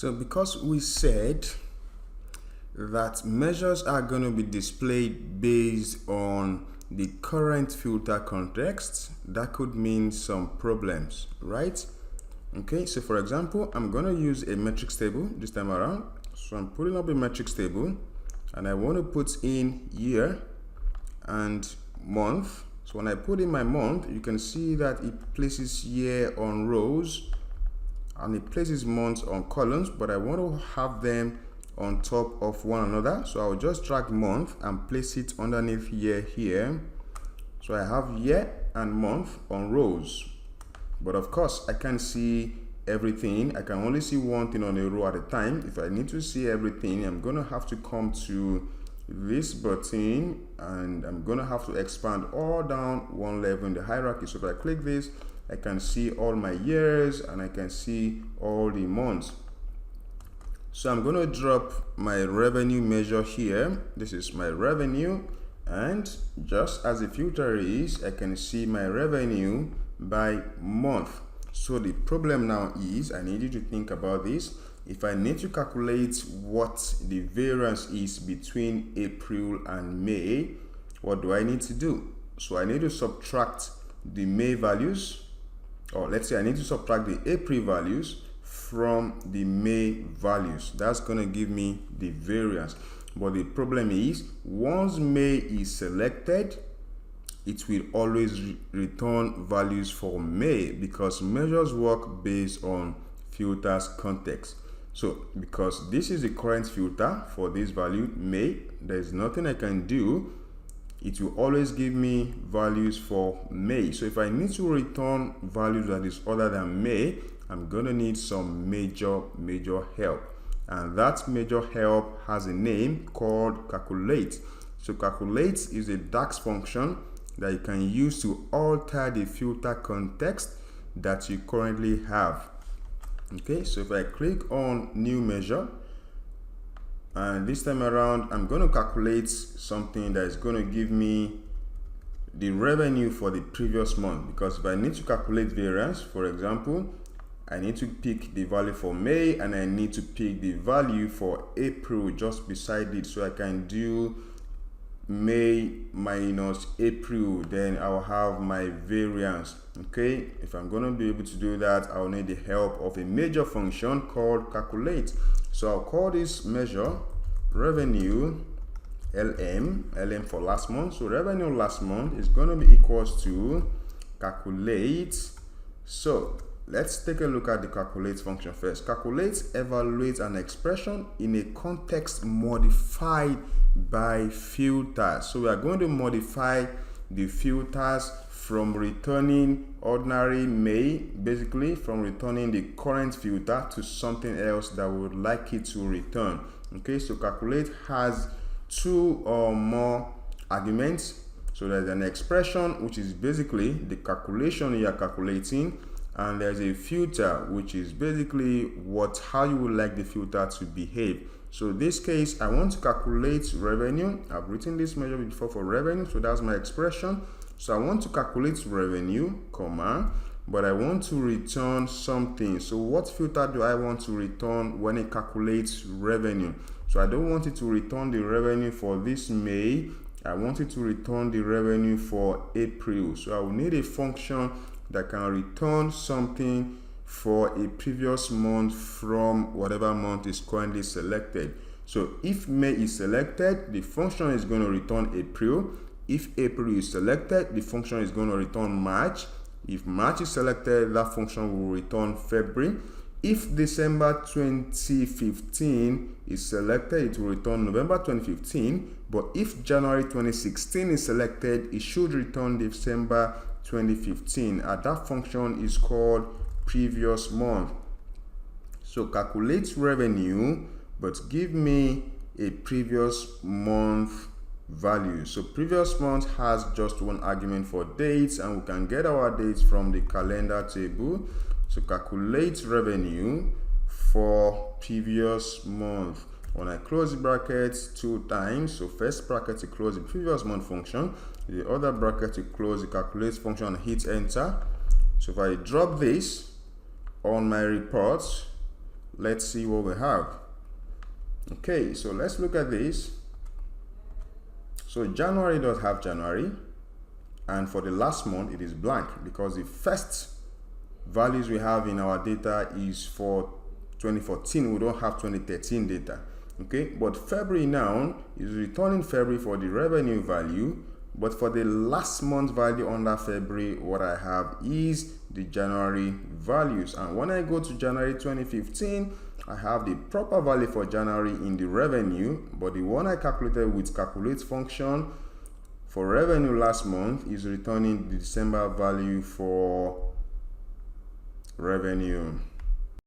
So because we said that measures are going to be displayed based on the current filter context, that could mean some problems, right? Okay, so for example, I'm going to use a metrics table this time around. So I'm putting up a metrics table and I want to put in year and month. So when I put in my month, you can see that it places year on rows and it places months on columns, but I want to have them on top of one another. So I'll just drag month and place it underneath year here. So I have year and month on rows, but of course I can't see everything. I can only see one thing on a row at a time. If I need to see everything, I'm gonna have to come to this button and I'm gonna have to expand all down one level in the hierarchy. So if I click this, I can see all my years and I can see all the months. So I'm going to drop my revenue measure here. This is my revenue, and just as the filter is, I can see my revenue by month. So the problem now is, I need you to think about this. If I need to calculate what the variance is between April and May, what do I need to do? So I need to subtract the May values, or let's say I need to subtract the April values from the May values. That's going to give me the variance. But the problem is, once May is selected, it will always return values for May because measures work based on filters context. So because this is the current filter for this value May, there's nothing I can do. It will always give me values for May. So if I need to return values that is other than May, I'm gonna need some major help, and that major help has a name called calculate. So calculate is a DAX function that you can use to alter the filter context that you currently have. Okay, so if I click on new measure, and this time around I'm going to calculate something that is going to give me the revenue for the previous month, because if I need to calculate variance, for example, I need to pick the value for May and I need to pick the value for April just beside it, so I can do May minus April, then I'll have my variance. Okay, if I'm going to be able to do that, I'll need the help of a major function called calculate. So I'll call this measure revenue LM for last month. So revenue last month is going to be equals to calculate. So let's take a look at the calculate function first. Calculate evaluates an expression in a context modified by filters. So we are going to modify the filters from returning ordinary May, basically from returning the current filter to something else that we would like it to return. Okay, so calculate has two or more arguments. So there's an expression, which is basically the calculation you are calculating, and there's a filter, which is basically how you would like the filter to behave. So in this case, I want to calculate revenue. I've written this measure before for revenue, so that's my expression. So I want to calculate revenue, comma, but I want to return something. So what filter do I want to return when it calculates revenue? So I don't want it to return the revenue for this May. I want it to return the revenue for April. So I will need a function that can return something for a previous month from whatever month is currently selected. So if May is selected, the function is going to return April. If April is selected, the function is going to return March. If March is selected, that function will return February. If December 2015 is selected, it will return November 2015. But if January 2016 is selected, it should return December 2015. And that function is called previous month. So calculate revenue, but give me a previous month value. So previous month has just one argument for dates, and we can get our dates from the calendar table. So calculate revenue for previous month. When I close the brackets two times, so first bracket to close the previous month function, the other bracket to close the calculate function, and hit enter. So if I drop this on my reports, let's see what we have. Okay, so let's look at this. So January does have January, and for the last month it is blank because the first values we have in our data is for 2014. We don't have 2013 data. Okay, but February now is returning February for the revenue value, but for the last month value under February, what I have is the January values. And when I go to January 2015, I have the proper value for January in the revenue, but the one I calculated with calculate function for revenue last month is returning the December value for revenue.